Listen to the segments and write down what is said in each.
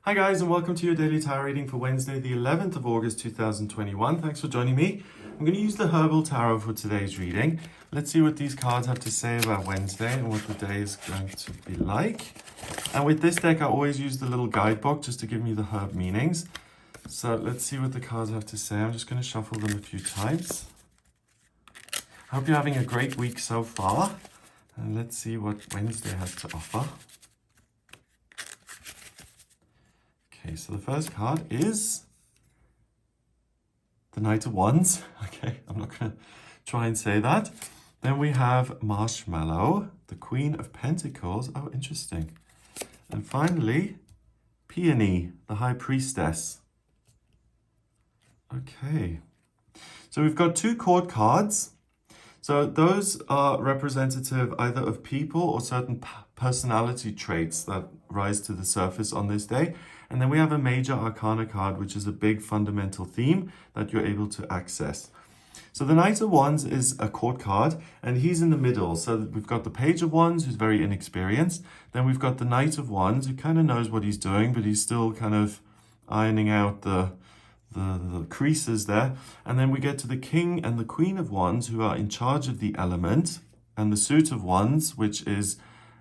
Hi guys, and welcome to your daily tarot reading for Wednesday, the 11th of August 2021. Thanks for joining me. I'm going to use the Herbal Tarot for today's reading. Let's see what these cards have to say about Wednesday and what the day is going to be like. And with this deck, I always use the little guidebook just to give me the herb meanings. So let's see what the cards have to say. I'm just going to shuffle them a few times. Hope you're having a great week so far. And let's see what Wednesday has to offer. Okay, so the first card is the Knight of Wands. Okay, I'm not going to try and say that. Then we have Marshmallow, the Queen of Pentacles. Oh, interesting. And finally, Peony, the High Priestess. Okay, so we've got two court cards. So those are representative either of people or certain personality traits that rise to the surface on this day. And then we have a major arcana card, which is a big fundamental theme that you're able to access. So the Knight of Wands is a court card, and he's in the middle. So we've got the Page of Wands, who's very inexperienced. Then we've got the Knight of Wands, who kind of knows what he's doing, but he's still kind of ironing out the creases there. And then we get to the King and the Queen of Wands, who are in charge of the element, and the Suit of Wands, which is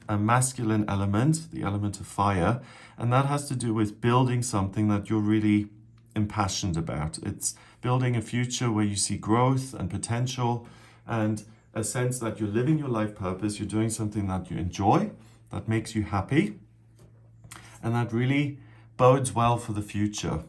a masculine element, the element of fire. And that has to do with building something that you're really impassioned about. It's building a future where you see growth and potential and a sense that you're living your life purpose. You're doing something that you enjoy, that makes you happy, and that really bodes well for the future.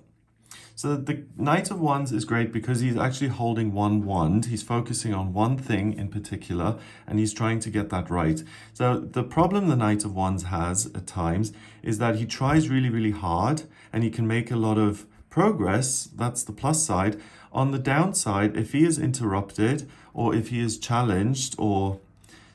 So the Knight of Wands is great because he's actually holding one wand. He's focusing on one thing in particular, and he's trying to get that right. So the problem the Knight of Wands has at times is that he tries really, really hard, and he can make a lot of progress. That's the plus side. On the downside, if he is interrupted or if he is challenged or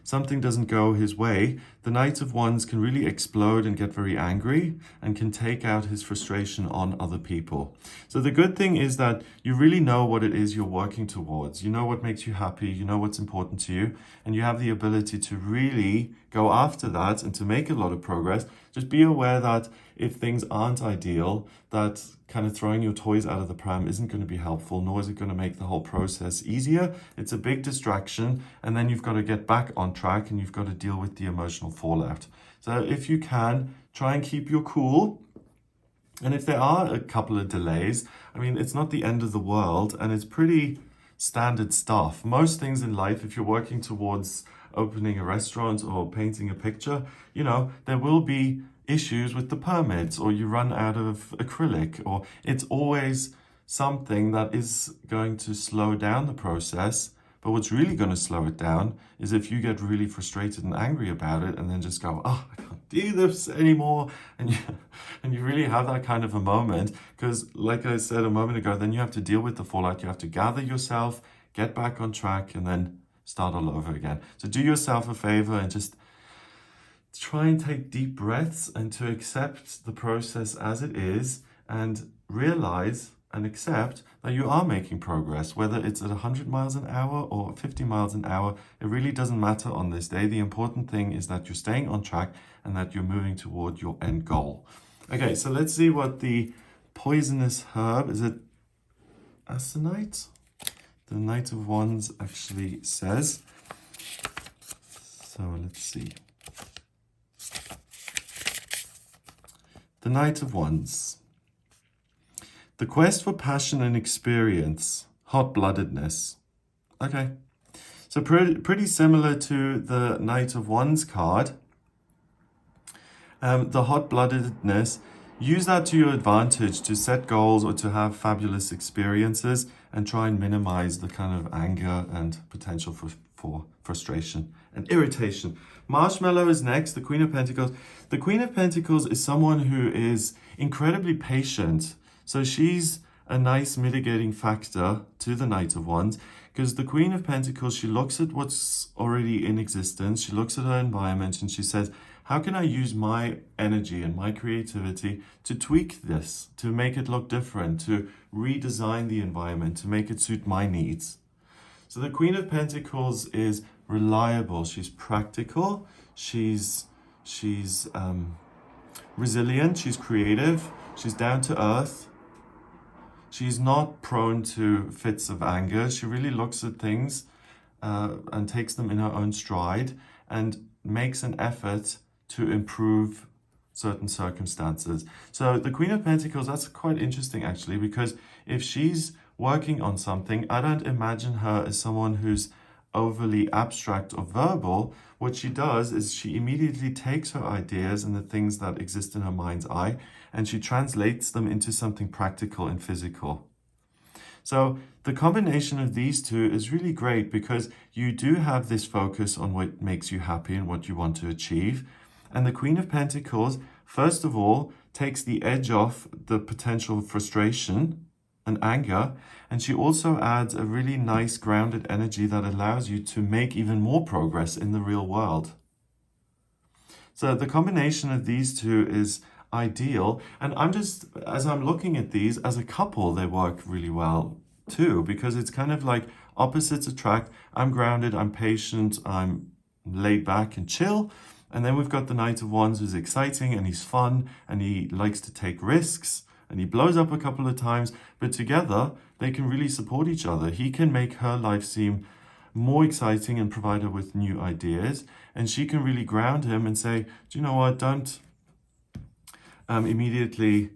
something doesn't go his way, the Knight of Wands can really explode and get very angry and can take out his frustration on other people. So the good thing is that you really know what it is you're working towards. You know what makes you happy, you know what's important to you, and you have the ability to really go after that and to make a lot of progress. Just be aware that if things aren't ideal, that kind of throwing your toys out of the pram isn't going to be helpful, nor is it going to make the whole process easier. It's a big distraction, and then you've got to get back on track and you've got to deal with the emotional fallout. So if you can, try and keep your cool. And if there are a couple of delays, I mean, it's not the end of the world, and it's pretty standard stuff. Most things in life, if you're working towards opening a restaurant or painting a picture, you know, there will be issues with the permits, or you run out of acrylic, or it's always something that is going to slow down the process. But what's really going to slow it down is if you get really frustrated and angry about it and then just go, oh, I can't do this anymore. And you really have that kind of a moment, because like I said a moment ago, then you have to deal with the fallout. You have to gather yourself, get back on track, and then start all over again. So do yourself a favor and just try and take deep breaths and to accept the process as it is, and realize and accept that you are making progress, whether it's at 100 miles an hour or 50 miles an hour. It really doesn't matter on this day. The important thing is that you're staying on track and that you're moving toward your end goal. Okay, so let's see what the poisonous herb, is it aconite? The Knight of Wands actually says. So let's see. The Knight of Wands. The quest for passion and experience, hot-bloodedness. Okay, so pretty similar to the Knight of Wands card. The hot-bloodedness, use that to your advantage to set goals or to have fabulous experiences, and try and minimize the kind of anger and potential for frustration and irritation. Marshmallow is next, the Queen of Pentacles. The Queen of Pentacles is someone who is incredibly patient. So she's a nice mitigating factor to the Knight of Wands, because the Queen of Pentacles, she looks at what's already in existence. She looks at her environment and she says, how can I use my energy and my creativity to tweak this, to make it look different, to redesign the environment, to make it suit my needs? So the Queen of Pentacles is reliable. She's practical. She's resilient, she's creative, she's down to earth. She's not prone to fits of anger. She really looks at things and takes them in her own stride and makes an effort to improve certain circumstances. So the Queen of Pentacles, that's quite interesting actually, because if she's working on something, I don't imagine her as someone who's overly abstract or verbal. What she does is she immediately takes her ideas and the things that exist in her mind's eye and she translates them into something practical and physical. So the combination of these two is really great because you do have this focus on what makes you happy and what you want to achieve. And the Queen of Pentacles, first of all, takes the edge off the potential frustration and anger. And she also adds a really nice grounded energy that allows you to make even more progress in the real world. So the combination of these two is ideal. And as I'm looking at these, as a couple, they work really well too, because it's kind of like opposites attract. I'm grounded, I'm patient, I'm laid back and chill. And then we've got the Knight of Wands, who's exciting and he's fun and he likes to take risks and he blows up a couple of times, but together they can really support each other. He can make her life seem more exciting and provide her with new ideas. And she can really ground him and say, do you know what, don't immediately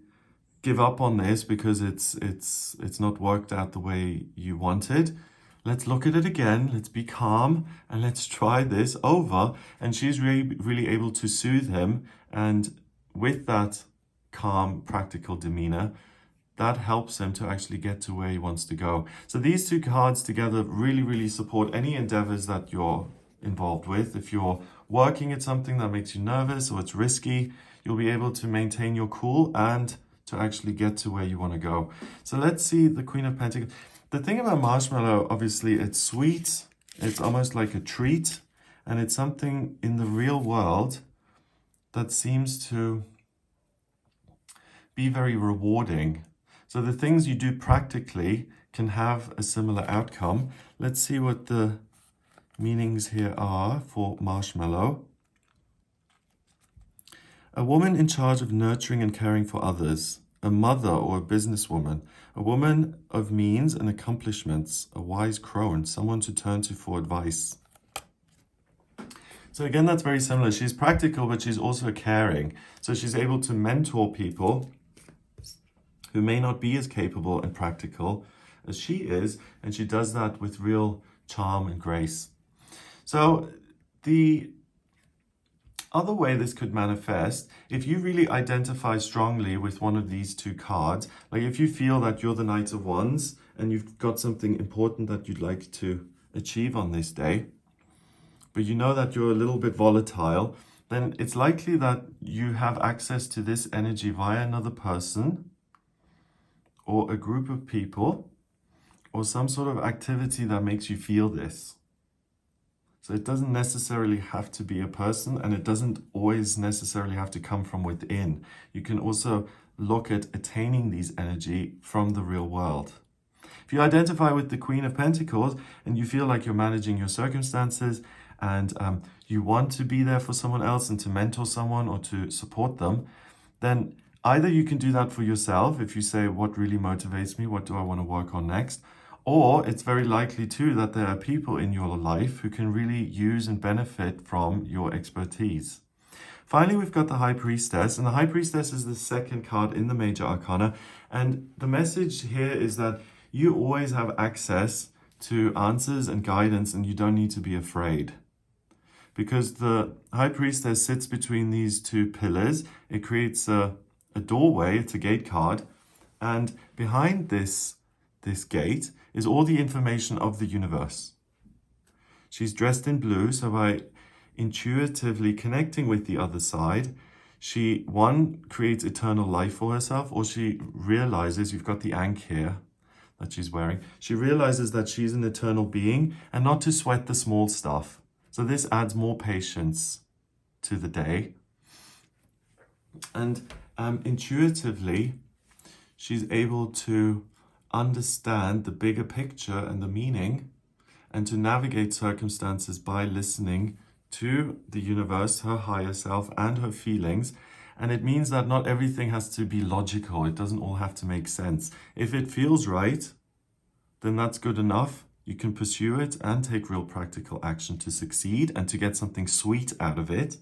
give up on this because it's not worked out the way you wanted. Let's look at it again. Let's be calm and let's try this over. And she's really able to soothe him. And with that calm, practical demeanor, that helps him to actually get to where he wants to go. So these two cards together really support any endeavors that you're involved with. If you're working at something that makes you nervous or it's risky, you'll be able to maintain your cool and to actually get to where you want to go. So let's see the Queen of Pentacles. The thing about marshmallow, obviously, it's sweet. It's almost like a treat. And it's something in the real world that seems to be very rewarding. So the things you do practically can have a similar outcome. Let's see what the meanings here are for marshmallow. A woman in charge of nurturing and caring for others, a mother or a businesswoman, a woman of means and accomplishments, a wise crone, someone to turn to for advice. So again, that's very similar. She's practical, but she's also caring. So she's able to mentor people who may not be as capable and practical as she is, and she does that with real charm and grace. So the other way this could manifest, if you really identify strongly with one of these two cards, like if you feel that you're the Knight of Wands and you've got something important that you'd like to achieve on this day, but you know that you're a little bit volatile, then it's likely that you have access to this energy via another person or a group of people or some sort of activity that makes you feel this. So it doesn't necessarily have to be a person, and it doesn't always necessarily have to come from within. You can also look at attaining these energy from the real world. If you identify with the Queen of Pentacles and you feel like you're managing your circumstances and you want to be there for someone else and to mentor someone or to support them, then either you can do that for yourself if you say, what really motivates me? What do I want to work on next? Or it's very likely too that there are people in your life who can really use and benefit from your expertise. Finally, we've got the High Priestess, and the High Priestess is the second card in the Major Arcana. And the message here is that you always have access to answers and guidance, and you don't need to be afraid. Because the High Priestess sits between these two pillars, it creates a doorway, it's a gate card, and behind this gate is all the information of the universe. She's dressed in blue, so by intuitively connecting with the other side, she, one, creates eternal life for herself, or she realizes, you've got the ankh here that she's wearing, she realizes that she's an eternal being and not to sweat the small stuff. So this adds more patience to the day. And intuitively, she's able to understand the bigger picture and the meaning and to navigate circumstances by listening to the universe, her higher self, and her feelings. And it means that not everything has to be logical. It doesn't all have to make sense. If it feels right, then that's good enough. You can pursue it and take real practical action to succeed and to get something sweet out of it.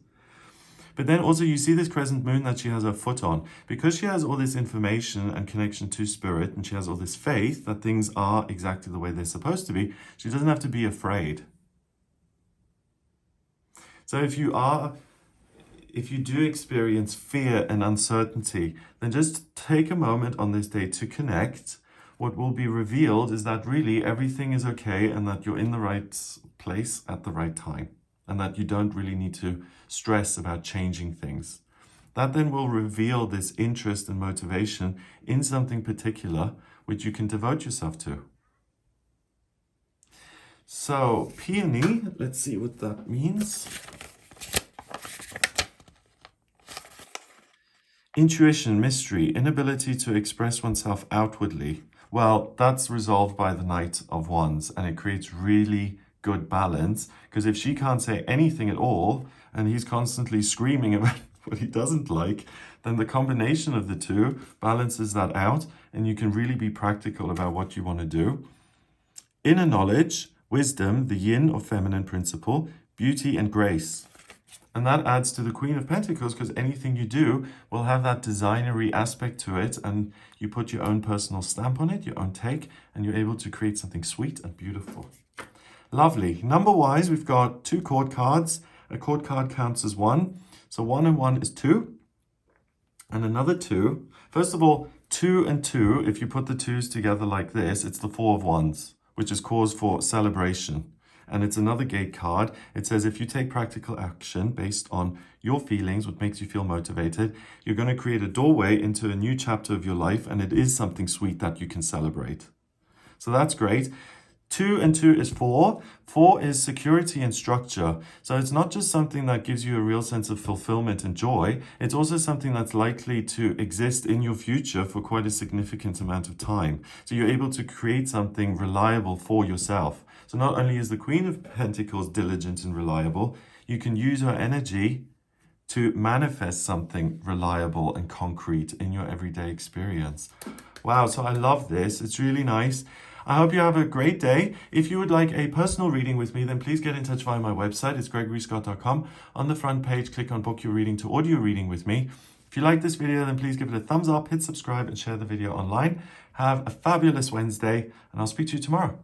But then also you see this crescent moon that she has her foot on. Because she has all this information and connection to spirit, and she has all this faith that things are exactly the way they're supposed to be, she doesn't have to be afraid. So if you do experience fear and uncertainty, then just take a moment on this day to connect. What will be revealed is that really everything is okay and that you're in the right place at the right time and that you don't really need to stress about changing things. That then will reveal this interest and motivation in something particular which you can devote yourself to. So, peony, let's see what that means. Intuition, mystery, inability to express oneself outwardly. Well, that's resolved by the Knight of Wands, and it creates really good balance, because if she can't say anything at all, and he's constantly screaming about what he doesn't like, then the combination of the two balances that out, and you can really be practical about what you want to do. Inner knowledge, wisdom, the yin or feminine principle, beauty and grace. And that adds to the Queen of Pentacles, because anything you do will have that designery aspect to it, and you put your own personal stamp on it, your own take, and you're able to create something sweet and beautiful. Lovely. Number-wise, we've got 2 chord cards. A chord card counts as 1. So 1 and 1 is 2. And another 2. First of all, 2 and 2, if you put the 2s together like this, it's the 4 of Wands, which is cause for celebration. And it's another gate card. It says if you take practical action based on your feelings, what makes you feel motivated, you're going to create a doorway into a new chapter of your life, and it is something sweet that you can celebrate. So that's great. 2 and 2 is 4. 4 is security and structure. So it's not just something that gives you a real sense of fulfillment and joy. It's also something that's likely to exist in your future for quite a significant amount of time. So you're able to create something reliable for yourself. So not only is the Queen of Pentacles diligent and reliable, you can use her energy to manifest something reliable and concrete in your everyday experience. Wow, so I love this. It's really nice. I hope you have a great day. If you would like a personal reading with me, then please get in touch via my website. It's gregoryscott.com. On the front page, click on Book Your Reading to audio reading with me. If you like this video, then please give it a thumbs up, hit subscribe, and share the video online. Have a fabulous Wednesday, and I'll speak to you tomorrow.